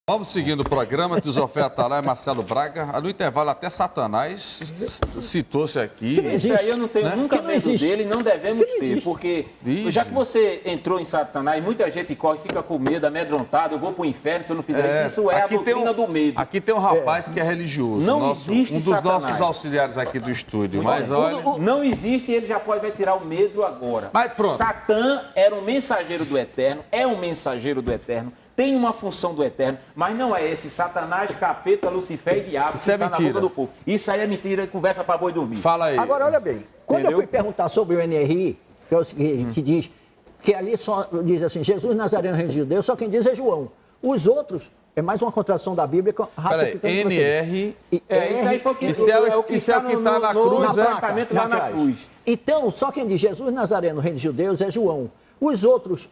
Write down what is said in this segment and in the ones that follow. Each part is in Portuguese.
Vamos seguindo o programa, Tizofé Atalá e Marcelo Braga. No intervalo, até Satanás citou-se aqui. Isso aí eu não tenho nunca medo dele, não devemos ter, porque já que você entrou em Satanás, muita gente corre, fica com medo, amedrontado, eu vou para o inferno se eu não fizer isso. Isso é a doutrina do medo. Aqui tem um rapaz que é religioso. Não existe um dos Satanás. nossos auxiliares aqui do estúdio. Mas olha... Não existe e ele já vai tirar o medo agora. Mas pronto. Satã era um mensageiro do Eterno, é um mensageiro do Eterno, tem uma função do Eterno, mas não é esse Satanás, capeta, Lucifer e diabo que está na boca do povo. Isso aí é mentira, conversa para boi dormir. Fala aí. Agora, olha bem, quando eu fui perguntar sobre o NRI, que diz que ali só diz assim, Jesus Nazareno, Reino de Deus, só quem diz é João. Os outros, é mais uma contradição da Bíblia. Peraí, NR... Isso aí foi o que está na cruz, lá na cruz. Então, só quem diz Jesus Nazareno, Reino de Judeus, é João. Os outros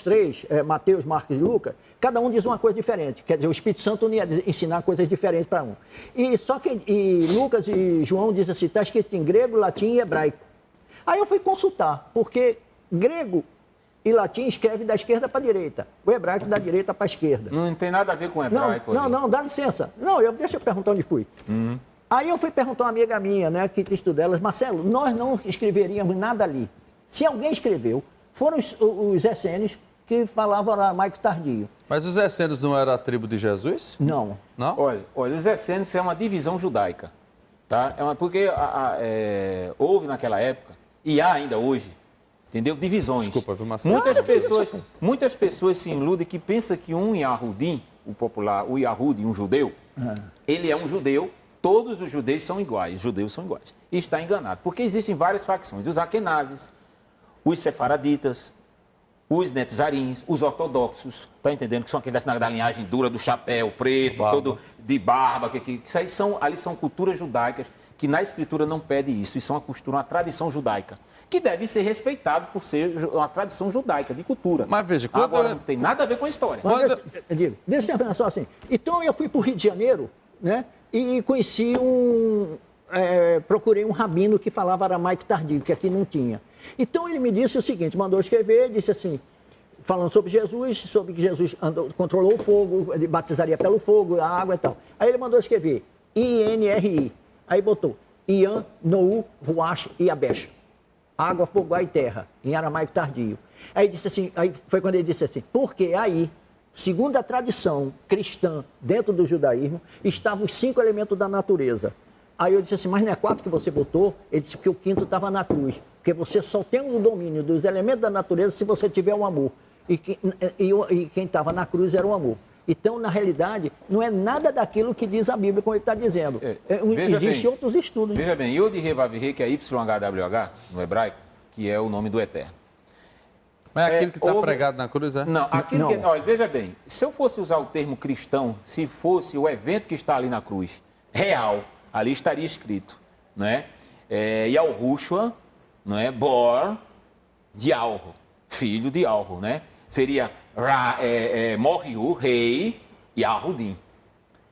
três, Mateus, Marcos e Lucas, cada um diz uma coisa diferente. Quer dizer, o Espírito Santo ia ensinar coisas diferentes para um. E Lucas e João dizem assim, está escrito em grego, latim e hebraico. Aí eu fui consultar, porque grego e latim escreve da esquerda para a direita, o hebraico da direita para a esquerda. Não tem nada a ver com o hebraico. Não, dá licença. Deixa eu perguntar onde fui. Aí eu fui perguntar a uma amiga minha, né, que estuda elas, Marcelo, nós não escreveríamos nada ali. Se alguém escreveu, foram os essênios que falavam aramaico tardio. Mas os essênios não eram a tribo de Jesus? Não. Não? Olha, os essênios é uma divisão judaica, tá? Porque houve naquela época, e há ainda hoje, entendeu? Divisões. Desculpa, viu, Marcelo? Muitas pessoas se iludem que pensam que um Yahudim, o popular, o Yahudi, um judeu, ele é um judeu, todos os judeus são iguais, E está enganado, porque existem várias facções, os Akenazes, os sefaraditas, os netzarins, os ortodoxos, tá entendendo? Que são aqueles da linhagem dura, do chapéu preto, todo de barba, que isso aí são culturas judaicas, que na escritura não pede isso, isso é uma tradição judaica, que deve ser respeitado por ser uma tradição judaica, de cultura. Mas veja, agora não tem nada a ver com a história. Deixa eu pensar assim, então eu fui para o Rio de Janeiro, né, e conheci procurei um rabino que falava aramaico tardio, que aqui não tinha. Então ele me disse o seguinte, mandou escrever, disse assim, falando sobre Jesus, sobre que Jesus controlou o fogo, ele batizaria pelo fogo, a água e tal. Aí ele mandou escrever INRI, aí botou Ian, Nou, Ruach e Abesh. Água, fogo, ar e terra, em aramaico tardio. Aí disse assim, aí foi quando ele disse assim, porque aí, segundo a tradição cristã dentro do judaísmo, estavam os 5 elementos da natureza. Aí eu disse assim, mas não é 4 que você botou? Ele disse que o 5º estava na cruz. Porque você só tem o domínio dos elementos da natureza se você tiver um amor. E quem estava na cruz era o amor. Então, na realidade, não é nada daquilo que diz a Bíblia, como ele está dizendo. Existem outros estudos. Veja bem, Yod Revav que é YHWH, no hebraico, que é o nome do Eterno. Mas é aquele que está pregado na cruz, é? Não, aquilo que... Olha, veja bem, se eu fosse usar o termo cristão, se fosse o evento que está ali na cruz, real, ali estaria escrito, né? Yahushua, não é? Bor de Alro, filho de Alro, né? Seria Morriu, rei, Yahudim.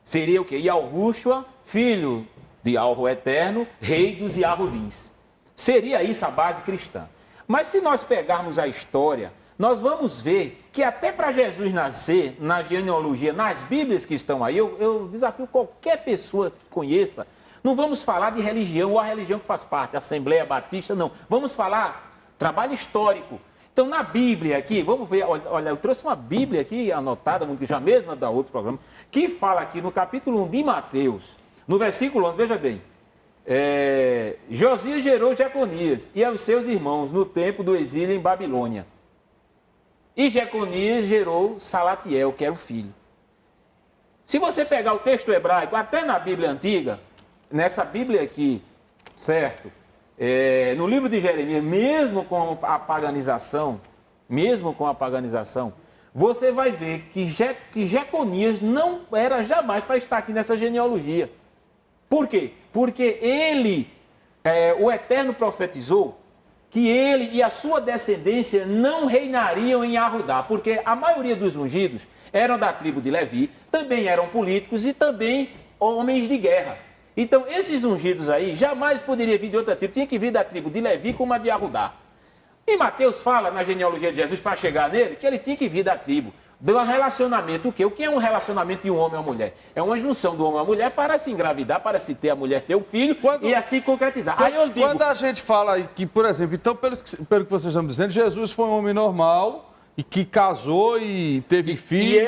Seria o quê? Yahushua, filho de Alro eterno, rei dos Yahudins. Seria isso a base cristã. Mas se nós pegarmos a história, nós vamos ver que até para Jesus nascer, na genealogia, nas Bíblias que estão aí, eu desafio qualquer pessoa que conheça, não vamos falar de religião ou a religião que faz parte, Assembleia Batista, não. Vamos falar trabalho histórico. Então, na Bíblia aqui, vamos ver, olha, eu trouxe uma Bíblia aqui anotada, já mesmo da outro programa, que fala aqui no capítulo 1 de Mateus, no versículo 11, veja bem, Josias gerou Jeconias e aos seus irmãos no tempo do exílio em Babilônia. E Jeconias gerou Salatiel, que era o filho. Se você pegar o texto hebraico, até na Bíblia antiga, nessa Bíblia aqui, certo? No livro de Jeremias, mesmo com a paganização, você vai ver que Jeconias não era jamais para estar aqui nessa genealogia. Por quê? Porque o Eterno profetizou que ele e a sua descendência não reinariam em Arudá, porque a maioria dos ungidos eram da tribo de Levi, também eram políticos e também homens de guerra. Então, esses ungidos aí jamais poderiam vir de outra tribo, tinha que vir da tribo de Levi como a de Arudá. E Mateus fala na genealogia de Jesus, para chegar nele, que ele tinha que vir da tribo do relacionamento. O quê? O que é um relacionamento de um homem e uma mulher? É uma junção do homem e uma mulher para se engravidar, para se ter a mulher ter o filho e assim concretizar. Aí eu digo... Quando a gente fala que, por exemplo, então, pelo que vocês estão dizendo, Jesus foi um homem normal e que casou e teve filho...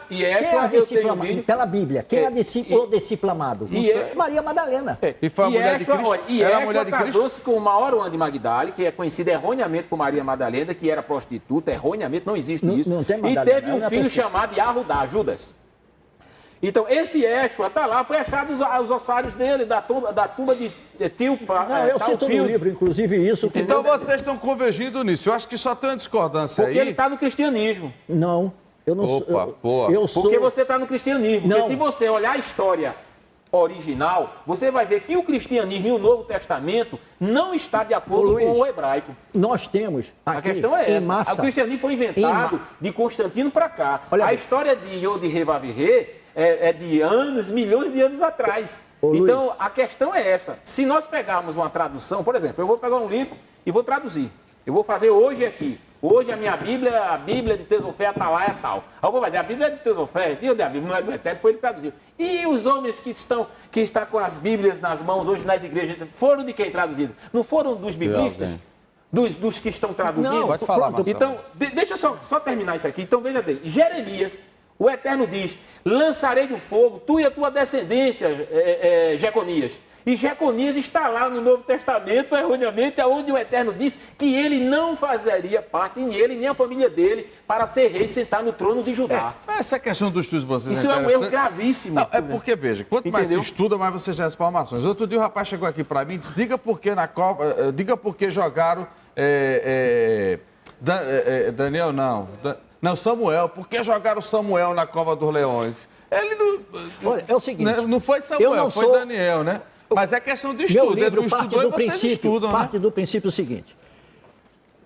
Quem é a discípula, pela Bíblia, quem é o discípulo amado? Maria Madalena. E foi a mulher de Cristo? E Yeshua casou-se com Maria de Magdala, que é conhecida erroneamente por Maria Madalena, que era prostituta, erroneamente, não existe isso. Não tem e teve um filho chamado Yahudá, Judas. Então, esse Yeshua está lá, foi achado os ossários dele, da tumba de Tilpa. Não, eu cito no livro, inclusive, isso. Então vocês estão convergindo nisso. Eu acho que só tem uma discordância porque aí. Porque ele está no cristianismo. Não, eu não sou. Porque você está no cristianismo. Não. Porque se você olhar a história original, você vai ver que o cristianismo e o Novo Testamento não está de acordo com o hebraico. Nós temos aqui, a questão é essa. massa, o cristianismo foi inventado de Constantino para cá. A história de Yod Revavirê é de anos, milhões de anos atrás. Então, a questão é essa. Se nós pegarmos uma tradução, por exemplo, eu vou pegar um livro e vou traduzir. Eu vou fazer hoje aqui. Hoje a minha Bíblia, a Bíblia de Tesofé, Atalaia, tal. Aí eu vou fazer a Bíblia de Tesofé, a Bíblia não é do Eterno, foi ele que traduziu. E os homens que estão com as Bíblias nas mãos hoje nas igrejas, foram de quem traduzido? Não foram dos biblistas? Dos que estão traduzindo? Não, pode falar, Marcelo. Então, deixa eu só terminar isso aqui. Então, veja bem. Jeremias, o Eterno diz, lançarei do fogo, tu e a tua descendência, Jeconias. E Jeconias está lá no Novo Testamento, erroneamente, onde o Eterno diz que ele não fazeria parte, nem ele, nem a família dele, para ser rei e sentar no trono de Judá. Essa questão do estudo de vocês isso é um erro gravíssimo. Não, é porque, veja, quanto mais se estuda, mais você já as informações. Outro dia o rapaz chegou aqui para mim e disse, diga por que jogaram Daniel, não, Samuel. Por que jogaram Samuel na cova dos leões? Ele não... Olha, é o seguinte... Não foi Samuel, foi Daniel, né? Mas é questão de estudo. Meu livro parte do princípio seguinte.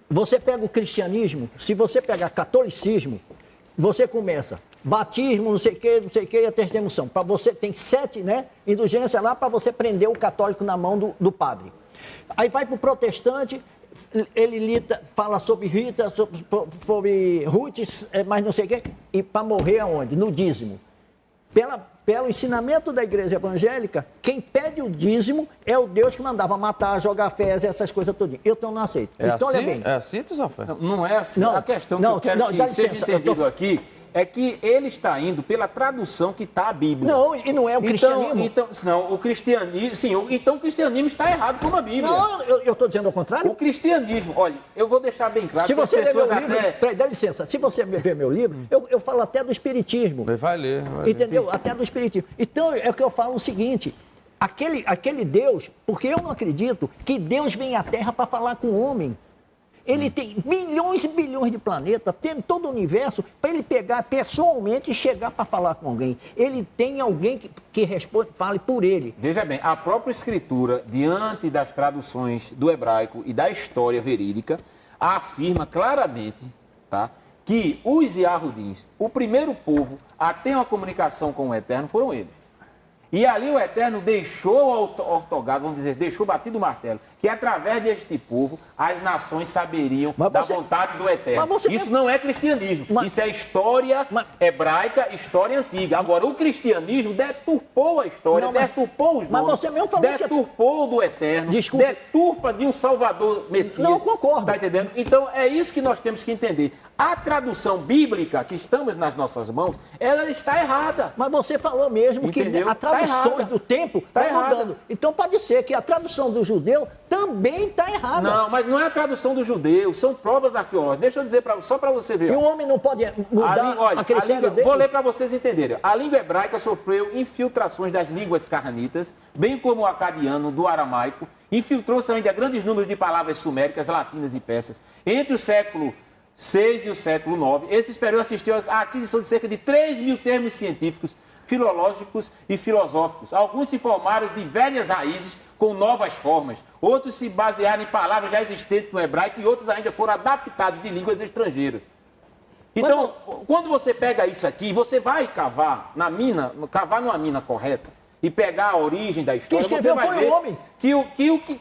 Você pega o cristianismo, se você pegar catolicismo, você começa batismo, não sei o que, e a terceira unção. Para você, tem 7, né, indulgência lá para você prender o católico na mão do padre. Aí vai para o protestante, ele fala sobre Rita, sobre Ruth, mas não sei o que, e para morrer aonde? No dízimo. Pelo ensinamento da igreja evangélica, quem pede o dízimo é o Deus que mandava matar, jogar fezes, essas coisas todas. Eu não aceito. Então, olha bem. É assim, Tesofé? Não é assim. A questão que eu quero que seja entendido aqui é que ele está indo pela tradução que está a Bíblia. Não, e não é o cristianismo. Não, o cristianismo... Sim, então o cristianismo está errado como a Bíblia. Não, eu estou dizendo ao contrário. O cristianismo... Olha, eu vou deixar bem claro... Se você ler meu livro... Dá licença. Se você ver meu livro, eu falo até do espiritismo. Vai ler. Entendeu? Sim. Até do espiritismo. Então, é o que eu falo o seguinte... Aquele Deus... Porque eu não acredito que Deus vem à Terra para falar com o homem. Ele tem bilhões e bilhões de planetas, tem todo o universo, para ele pegar pessoalmente e chegar para falar com alguém. Ele tem alguém que responde, fale por ele. Veja bem, a própria Escritura, diante das traduções do hebraico e da história verídica, afirma claramente, tá, que os Yahudins, o primeiro povo a ter uma comunicação com o Eterno, foram eles. E ali o Eterno deixou ortogado, vamos dizer, deixou batido o martelo, que através deste povo as nações saberiam da vontade do Eterno. Isso não é cristianismo, isso é história hebraica, história antiga. Agora, o cristianismo deturpou a história, deturpou os nomes, você mesmo falou deturpou do Eterno, deturpa de um Salvador Messias. Não concordo. Tá entendendo? Então, é isso que nós temos que entender. A tradução bíblica que estamos nas nossas mãos, ela está errada. Mas você falou mesmo que a tradução do tempo está mudando. Então pode ser que a tradução do judeu também está errada. Não, mas não é a tradução do judeu, são provas arqueológicas. Deixa eu dizer só para você ver. E o homem não pode mudar a critério dele? Vou ler para vocês entenderem. A língua hebraica sofreu infiltrações das línguas carnitas, bem como o acadiano, do aramaico. Infiltrou-se ainda grandes números de palavras suméricas, latinas e persas. Entre o século 6 e o século 9, esse período assistiu à aquisição de cerca de 3 mil termos científicos, filológicos e filosóficos. Alguns se formaram de velhas raízes com novas formas, outros se basearam em palavras já existentes no hebraico e outros ainda foram adaptados de línguas estrangeiras. Então, quando você pega isso aqui, você vai cavar numa mina correta, e pegar a origem da história, Quem escreveu você vai foi ver o homem.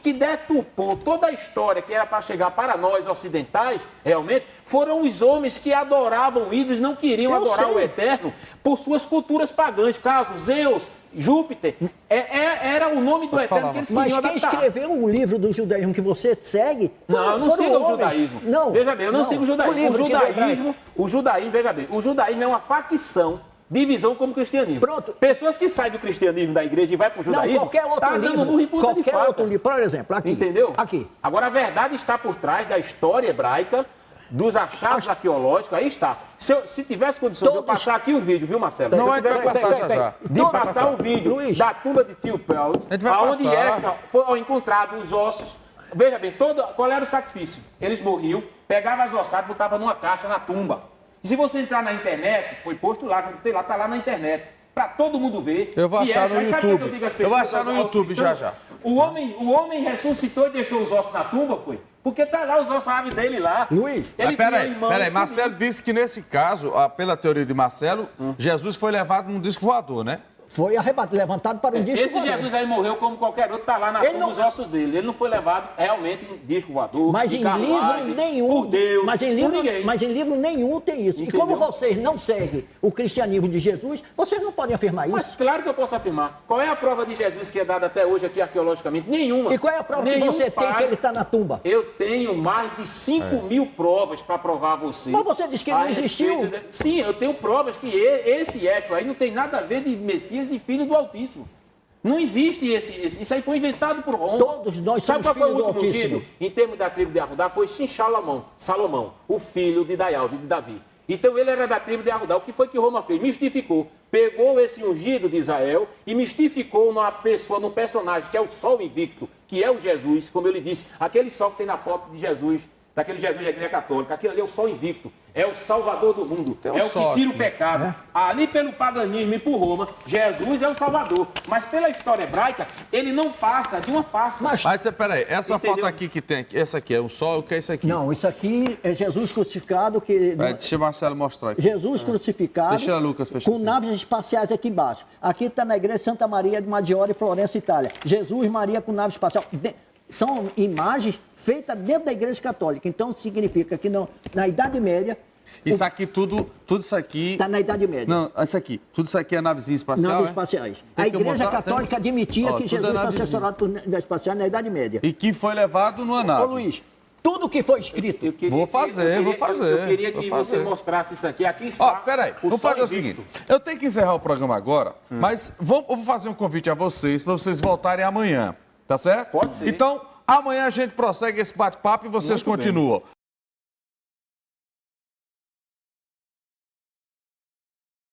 que deturpou toda a história que era para chegar para nós ocidentais, realmente, foram os homens que adoravam ídolos, não queriam adorar o Eterno por suas culturas pagãs, caso Zeus, Júpiter, era o nome do Eterno que eles queriam adaptar. Mas quem escreveu o livro do judaísmo que você segue... Não, eu não sigo o judaísmo. Não. Veja bem, eu não sigo o judaísmo. O judaísmo, veja bem, o judaísmo é uma facção, divisão como o cristianismo. Pronto. Pessoas que saem do cristianismo da igreja e vai para o judaísmo, não, qualquer outro livro, qualquer outro livro, por exemplo, aqui. Entendeu? Aqui. Agora, a verdade está por trás da história hebraica, dos achados arqueológicos, aí está. Se tivesse condição de eu passar aqui um vídeo, viu, Marcelo? Não é que vai passar já. De passar o vídeo Luiz, da tumba de Tio Pelt, onde foram encontrados os ossos. Veja bem, qual era o sacrifício? Eles morriam, pegavam as ossadas, botavam numa caixa na tumba. E se você entrar na internet, foi posto lá, tá lá na internet, para todo mundo ver. Eu vou achar no YouTube. Eu vou achar no YouTube já. O homem ressuscitou e deixou os ossos na tumba, foi? Porque tá lá os ossos dele lá. Luiz, peraí, Marcelo disse que nesse caso, pela teoria de Marcelo, Jesus foi levado num disco voador, né? Foi levantado para um disco voador. Esse Jesus aí morreu como qualquer outro, tá lá na tumba os ossos dele. Ele não foi levado realmente em disco voador, mas em livro nenhum, por Deus, mas em livro nenhum tem isso. Entendeu? E como vocês não seguem o cristianismo de Jesus, vocês não podem afirmar isso. Mas claro que eu posso afirmar. Qual é a prova de Jesus que é dada até hoje aqui arqueologicamente? Nenhuma. E qual é a prova que você tem que ele está na tumba? Eu tenho mais de 5.000 provas para provar a você. Mas você disse que ele não existiu. Sim, eu tenho provas que esse Yeshua aí não tem nada a ver de Messias e filho do Altíssimo. Não existe isso aí foi inventado por Roma. Todos nós somos filhos do Altíssimo. Sabe qual foi o último ungido? Em termos da tribo de Arudá, foi Salomão, o filho de Daial, de Davi. Então ele era da tribo de Arudá. O que foi que Roma fez? Mistificou. Pegou esse ungido de Israel e mistificou numa pessoa, num personagem que é o sol invicto, que é o Jesus, como eu lhe disse, aquele sol que tem na foto de Jesus, daquele Jesus da Igreja Católica, aquilo ali é o sol invicto, é o salvador do mundo, é o que tira o pecado. Ali pelo paganismo e por Roma, Jesus é o salvador, mas pela história hebraica, ele não passa de uma farsa. Mas peraí, essa foto aqui que tem, essa aqui é um sol, o que é isso aqui? Não, isso aqui é Jesus crucificado. Deixa o Marcelo mostrar aqui. Jesus crucificado, deixa a Lucas fechar com naves espaciais aqui embaixo. Aqui está na igreja Santa Maria de Maggiore, Florença, Itália. Jesus, Maria com nave espacial. São imagens feitas dentro da igreja católica. Então, significa que na Idade Média... Isso aqui, tudo isso aqui... Está na Idade Média. Não, tudo isso aqui é navezinha espacial, naves espaciais. A igreja católica admitia que Jesus foi assessorado por naves espaciais na Idade Média. E que foi levado numa nave. Ô, Luiz, tudo que foi escrito... Eu queria que você mostrasse isso aqui. Aqui está. Peraí, vamos fazer o seguinte. Eu tenho que encerrar o programa agora, mas vou fazer um convite a vocês, para vocês voltarem amanhã. Tá certo? Pode ser. Então, amanhã a gente prossegue esse bate-papo e vocês continuam.